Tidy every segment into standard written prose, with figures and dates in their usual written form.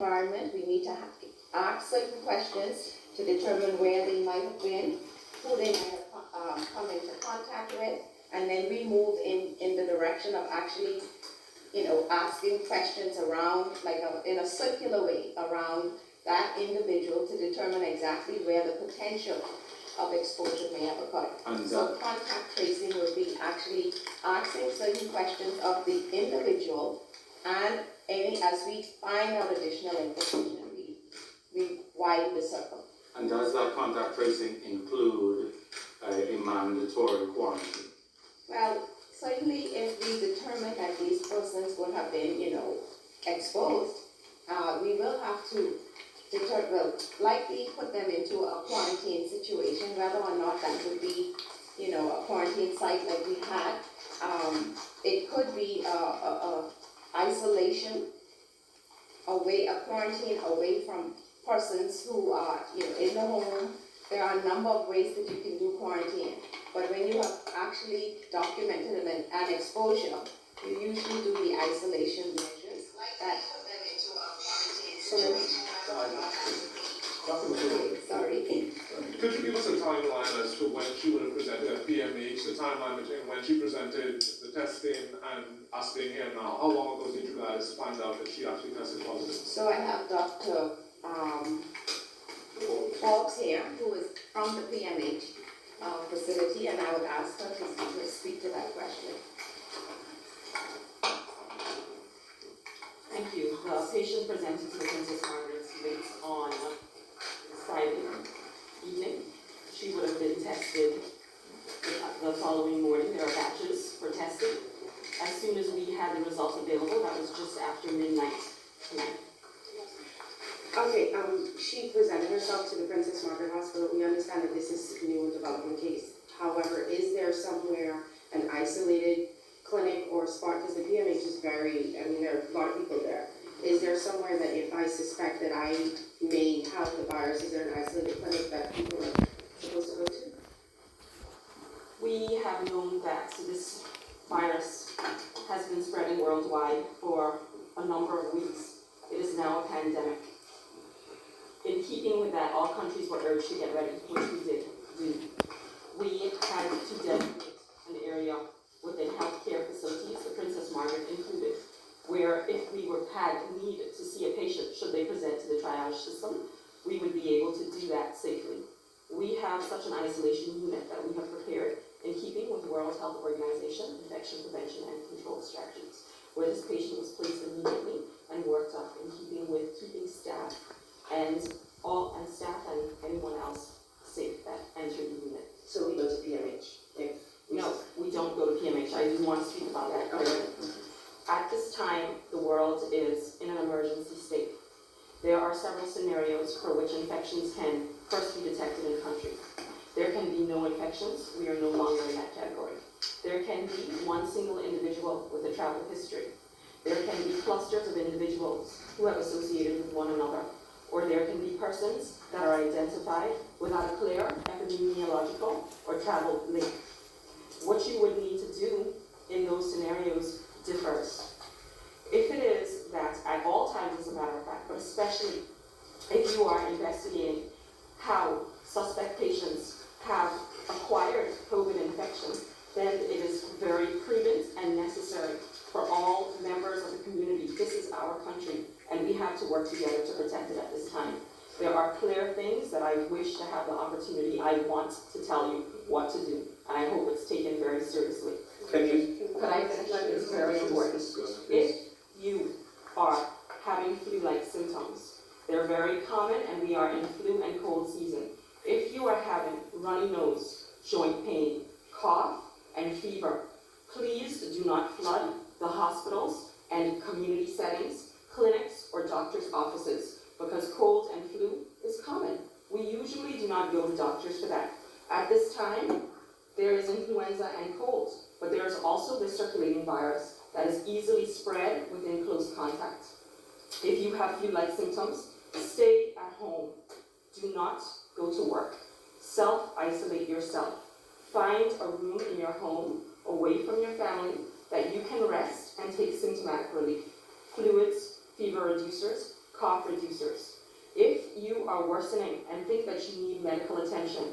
environment, we need to ask certain questions to determine where they might have been, who they might have come into contact with, and then we move in the direction of actually, asking questions around, in a circular way, around that individual to determine exactly where the potential of exposure may have occurred. So contact tracing would be actually asking certain questions of the individual, and as we find out additional information, we widen the circle. And does that contact tracing include a mandatory quarantine? Well, certainly if we determine that these persons would have been, exposed, we will have to likely put them into a quarantine situation, whether or not that would be, a quarantine site like we had. It could be a isolation, a quarantine away from persons who are, in the home. There are a number of ways that you can do quarantine, but when you have actually documented an exposure, you usually do the isolation measures that put them into a quarantine situation. Sorry. Could you give us a timeline as to when she would have presented at PMH, the timeline between when she presented the testing and us being here now? How long ago did you guys find out that she actually tested positive? So I have Dr. Forbes here, who is from the PMH facility, and I would ask her to speak to that question. Thank you. The patient presented to the Princess Margaret's late on Friday evening. She would have been tested the following morning. There are batches for testing. As soon as we had the results available, that was just after midnight tonight. Okay, she presented herself to the Princess Margaret Hospital. We understand that this is a new developing case. However, is there somewhere an isolated clinic or spot, because the PMH is very, there are a lot of people there. Is there somewhere that if I suspect that I may have the virus, is there an isolated clinic that people are supposed to go to? We have known that this virus has been spreading worldwide for a number of weeks. It is now a pandemic. In keeping with that, all countries were urged to get ready, which we did do. We had to designate an area within healthcare facilities, the Princess Margaret included, where if we had need to see a patient, should they present to the triage system, we would be able to do that safely. We have such an isolation unit that we have prepared in keeping with the World Health Organization infection prevention and control strategies, where this patient was placed immediately and worked up in keeping with keeping staff and anyone else safe that entered the unit. So we go to PMH? No, we don't go to PMH. I do want to speak about that. Okay. At this time, the world is in an emergency state. There are several scenarios for which infections can first be detected in the country. There can be no infections. We are no longer in that category. There can be one single individual with a travel history. There can be clusters of individuals who have associated with one another. Or there can be persons that are identified without a clear epidemiological or travel link. What you would need to do in those scenarios differs. If it is that at all times, as a matter of fact, but especially if you are investigating how suspect patients have acquired COVID infection, then it is very prudent and necessary for all members of the community. This is our country, and we have to work together to protect it at this time. There are clear things that I wish to have the opportunity, I want to tell you what to do, and I hope it's taken very seriously. Could I finish? It's very important. If you are having flu-like symptoms, they're very common, and we are in flu and cold season. If you are having runny nose, joint pain, cough, and fever, please do not flood the hospitals and community settings, clinics, or doctors' offices, because cold and flu is common. We usually do not go to doctors for that. At this time, there is influenza and cold, but there is also the circulating virus that is easily spread within close contact. If you have flu-like symptoms, stay at home. Do not go to work. Self-isolate yourself. Find a room in your home, away from your family, that you can rest and take symptomatic relief. Fluids, fever reducers, cough reducers. If you are worsening and think that you need medical attention,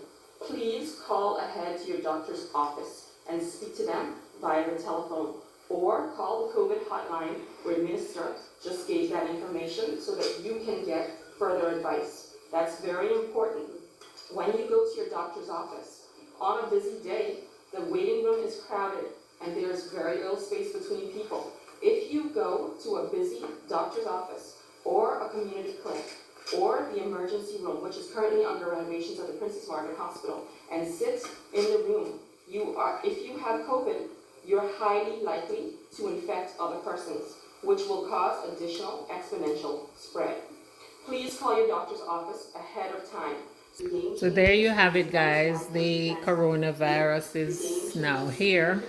please call ahead to your doctor's office and speak to them via the telephone, or call the COVID hotline where Minister just gave that information so that you can get further advice. That's very important. When you go to your doctor's office, on a busy day, the waiting room is crowded and there's very little space between people. If you go to a busy doctor's office or a community clinic or the emergency room, which is currently under renovations at the Princess Margaret Hospital, and sit in the room, if you have COVID, you're highly likely to infect other persons, which will cause additional exponential spread. Please call your doctor's office ahead of time. So there you have it, guys. The coronavirus is now here.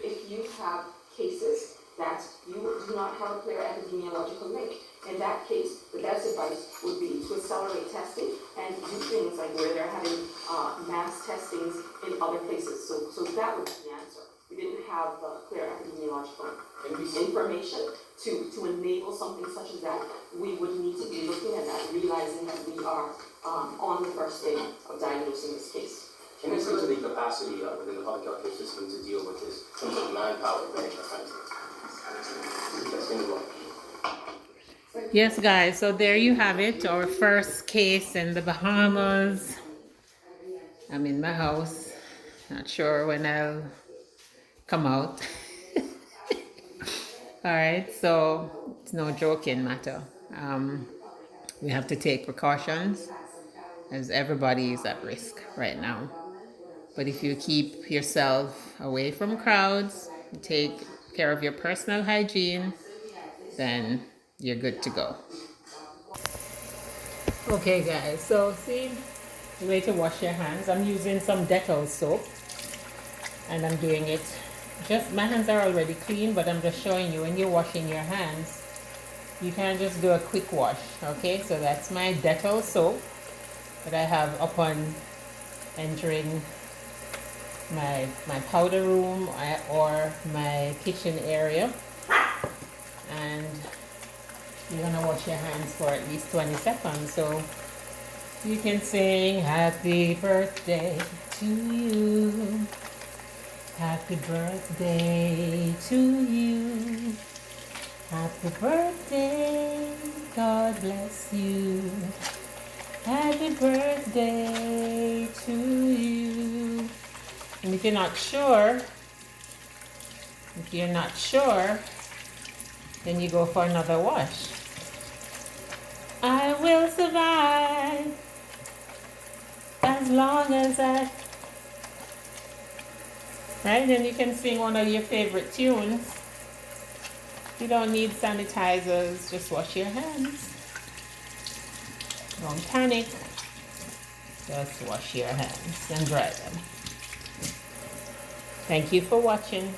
If you have cases that you do not have a clear epidemiological link, in that case, the best advice would be to accelerate testing and do things like where they're having mass testings in other places. So that would be the answer. We didn't have clear epidemiological information to enable something such as that. We would need to be looking at that, realizing that we are on the first day of diagnosing this case. Can you speak to the capacity within the public healthcare system to deal with this in terms of manpower, management? That's been the one. Yes, guys, so there you have it. Our first case in the Bahamas. I'm in my house. Not sure when I'll come out. All right, so it's no joking matter. We have to take precautions as everybody is at risk right now. But if you keep yourself away from crowds, take care of your personal hygiene, then you're good to go. Okay, guys, so see the way to wash your hands. I'm using some Dettol soap and I'm doing it. My hands are already clean, but I'm just showing you when you're washing your hands, you can just do a quick wash. Okay, so that's my Dettol soap that I have upon entering my powder room or my kitchen area. And you're gonna wash your hands for at least 20 seconds. So you can sing happy birthday to you. Happy birthday to you. Happy birthday, God bless you. Happy birthday to you. And if you're not sure, then you go for another wash. I will survive as long as I... Right? Then you can sing one of your favorite tunes. You don't need sanitizers, just wash your hands. Don't panic. Just wash your hands and dry them. Thank you for watching.